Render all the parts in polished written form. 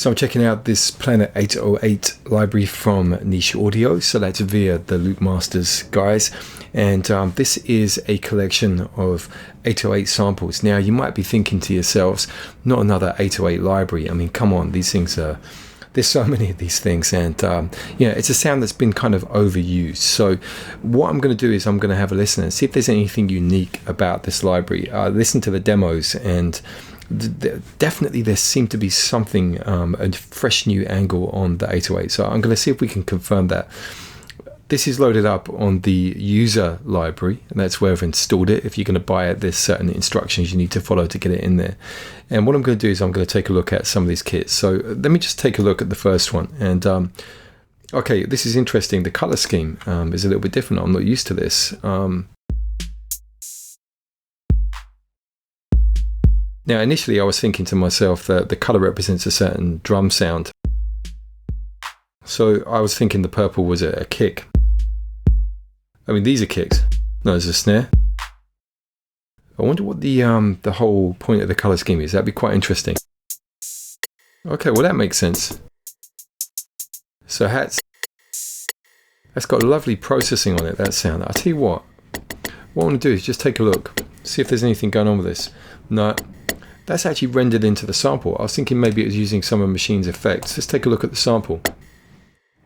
So I'm checking out this Planet 808 library from Niche Audio. So that's via the Loop Masters guys. And this is a collection of 808 samples. Now you might be thinking to yourselves, not another 808 library. I mean, come on, these things are... There's so many of these things, and it's a sound that's been kind of overused. So what I'm going to do is I'm going to have a listen and see if there's anything unique about this library. Listen to the demos, and definitely there seemed to be something, a fresh new angle on the 808. So I'm going to see if we can confirm that. This is loaded up on the user library, and that's where I've installed it. If you're going to buy it, there's certain instructions you need to follow to get it in there. And what I'm going to do is I'm going to take a look at some of these kits. So let me just take a look at the first one. And okay, this is interesting. The color scheme is a little bit different. I'm not used to this. Now, initially I was thinking to myself that the color represents a certain drum sound. So I was thinking the purple was a kick. I mean, these are kicks. No, there's a snare. I wonder what the whole point of the color scheme is. That'd be quite interesting. Okay, well that makes sense. So hats. That's got lovely processing on it, that sound. I'll tell you what I want to do is just take a look, see if there's anything going on with this. No, that's actually rendered into the sample. I was thinking maybe it was using some of Machine's effects. Let's take a look at the sample.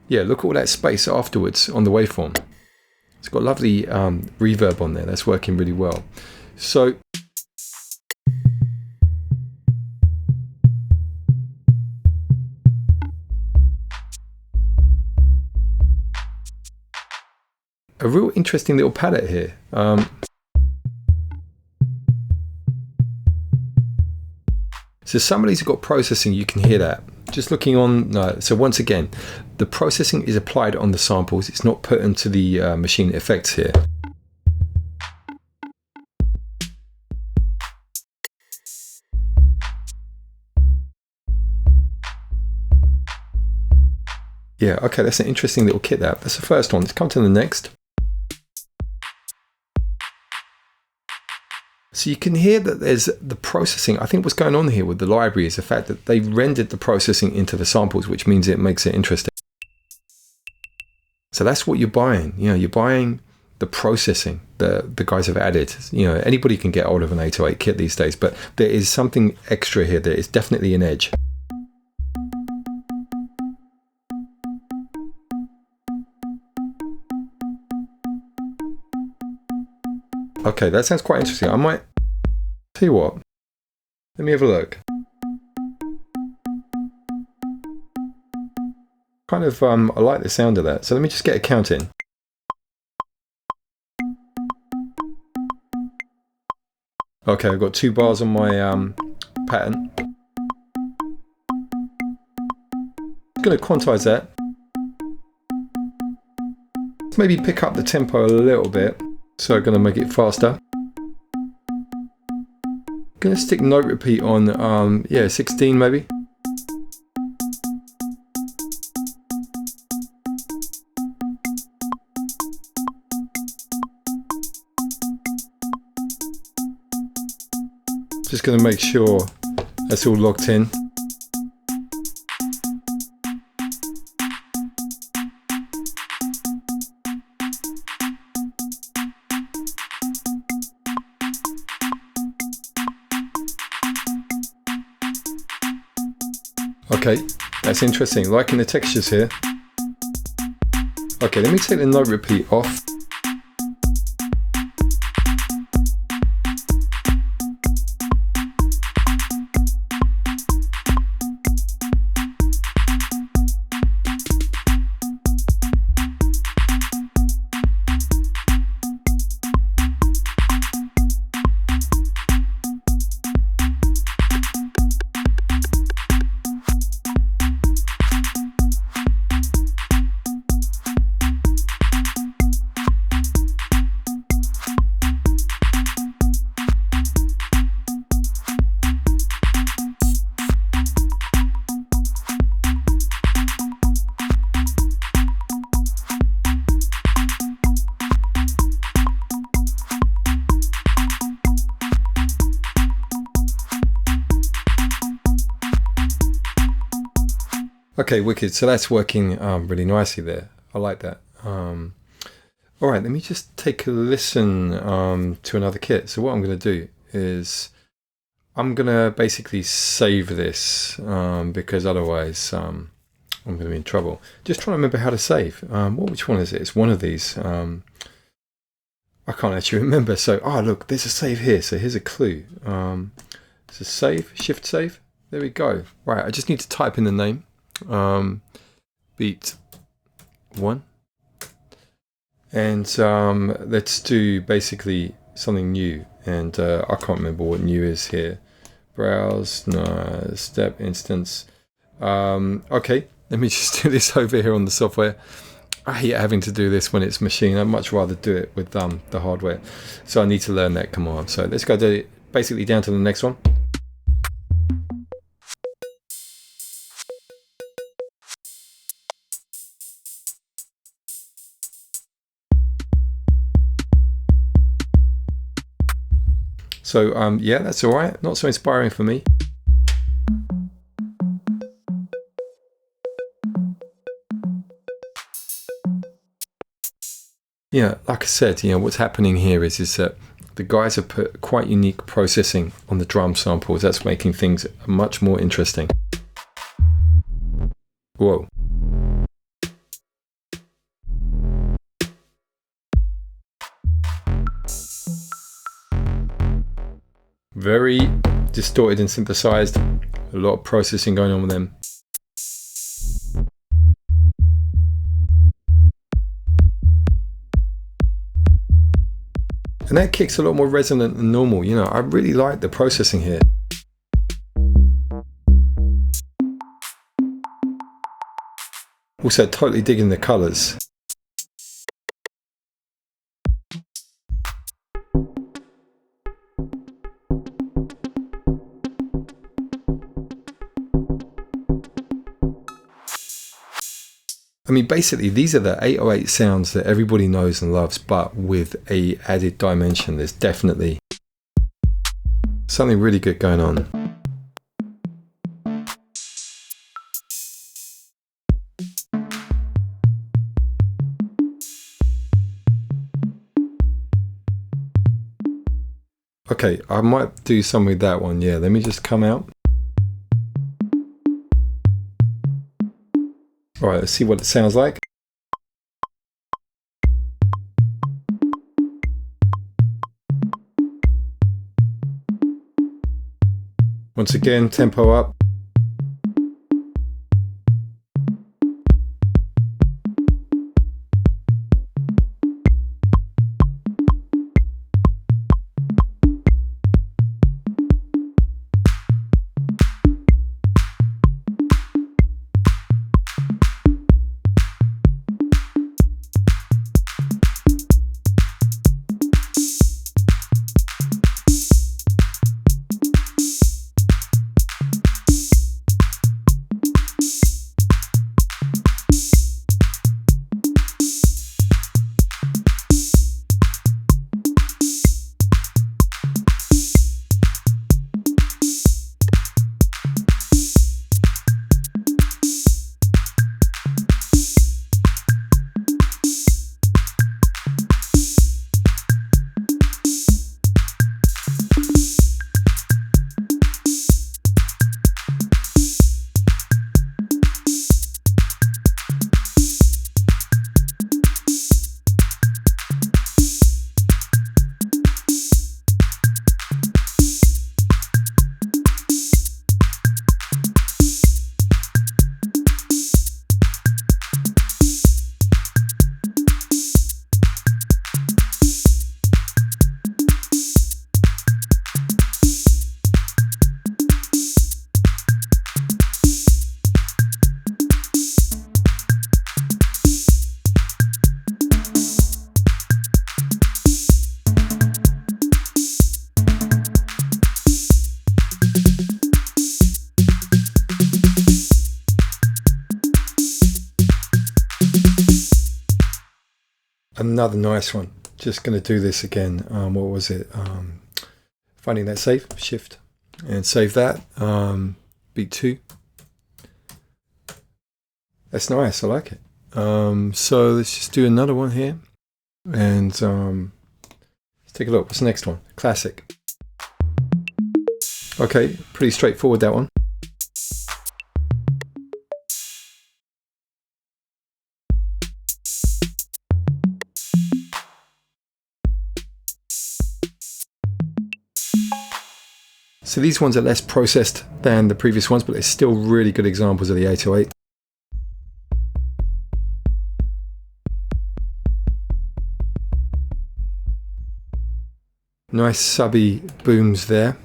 Yeah, look at all that space afterwards on the waveform. It's got lovely reverb on there. That's working really well. So a real interesting little palette here. So some of these have got processing, you can hear that. Just looking on, so once again, the processing is applied on the samples. It's not put into the Maschine effects here. Yeah, okay, that's an interesting little kit there. That's the first one. Let's come to the next. So you can hear that there's the processing. I think what's going on here with the library is the fact that they rendered the processing into the samples, which means it makes it interesting. So that's what you're buying. You know, you're buying the processing that the guys have added. You know, anybody can get hold of an 808 kit these days, but there is something extra here that is definitely an edge. Okay, that sounds quite interesting. I might tell you what. Let me have a look. Kind of, I like the sound of that. So let me just get a count in. Okay, I've got 2 bars on my pattern. I'm going to quantize that. Let's maybe pick up the tempo a little bit. So I'm going to make it faster. Going to stick note repeat on, 16 maybe. Just going to make sure that's all locked in. Okay, that's interesting. Liking the textures here. Okay, let me take the note repeat off. Okay, wicked. So that's working really nicely there. I like that. All right, let me just take a listen to another kit. So what I'm going to do is I'm going to basically save this because otherwise I'm going to be in trouble. Just trying to remember how to save. Which one is it? It's one of these. I can't actually remember. So, look, there's a save here. So here's a clue. It's a save, shift save. There we go. Right, I just need to type in the name. Beat 1. And let's do basically something new. And I can't remember what new is here. Browse, no, step, instance. Okay, let me just do this over here on the software. I hate having to do this when it's Maschine. I'd much rather do it with the hardware. So I need to learn that command. So let's go basically down to the next one. So yeah, that's all right. Not so inspiring for me. Yeah, like I said, what's happening here is that the guys have put quite unique processing on the drum samples. That's making things much more interesting. Whoa. Very distorted and synthesized. A lot of processing going on with them. And that kick's a lot more resonant than normal. I really like the processing here. Also, totally digging the colors. I mean, basically, these are the 808 sounds that everybody knows and loves, but with a added dimension. There's definitely something really good going on. Okay, I might do some with that one. Yeah, let me just come out. All right, let's see what it sounds like. Once again, tempo up. Another nice one. Just going to do this again. What was it? Finding that save, shift, and save that. Beat 2. That's nice. I like it. So let's just do another one here, and let's take a look. What's the next one? Classic. Okay, pretty straightforward, that one. So these ones are less processed than the previous ones, but they're still really good examples of the 808. Nice subby booms there.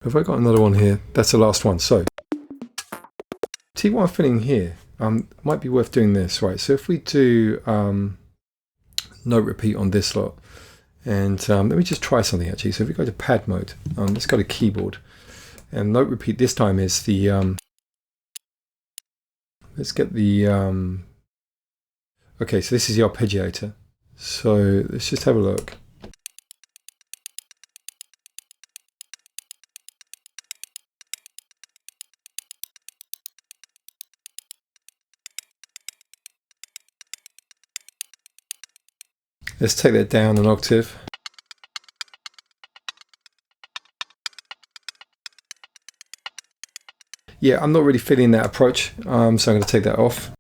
Have I got another one here? That's the last one. So, see what I'm feeling here? Might be worth doing this, right? So if we do note repeat on this lot, and let me just try something actually. So if we go to pad mode, let's go to keyboard, and note repeat this time is the let's get the okay, so this is the arpeggiator. So let's just have a look. Let's take that down an octave. Yeah, I'm not really feeling that approach, so I'm going to take that off.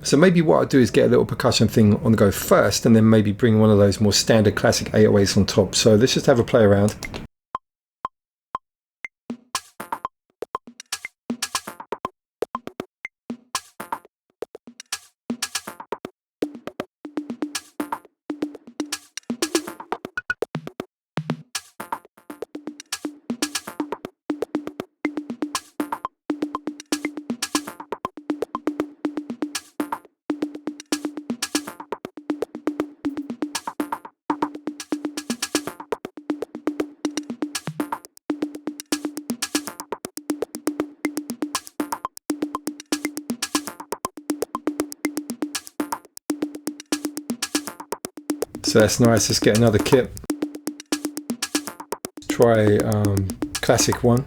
So maybe what I'll do is get a little percussion thing on the go first, and then maybe bring one of those more standard classic 808s on top. So let's just have a play around. So that's nice. Let's get another kit. Try classic one.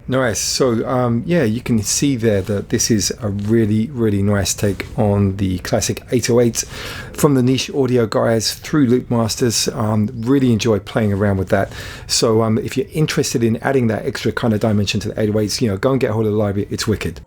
Nice. So yeah, you can see there that this is a really, really nice take on the classic 808 from the Niche Audio guys through Loop Masters. Really enjoy playing around with that. So if you're interested in adding that extra kind of dimension to the 808s, go and get a hold of the library. It's wicked.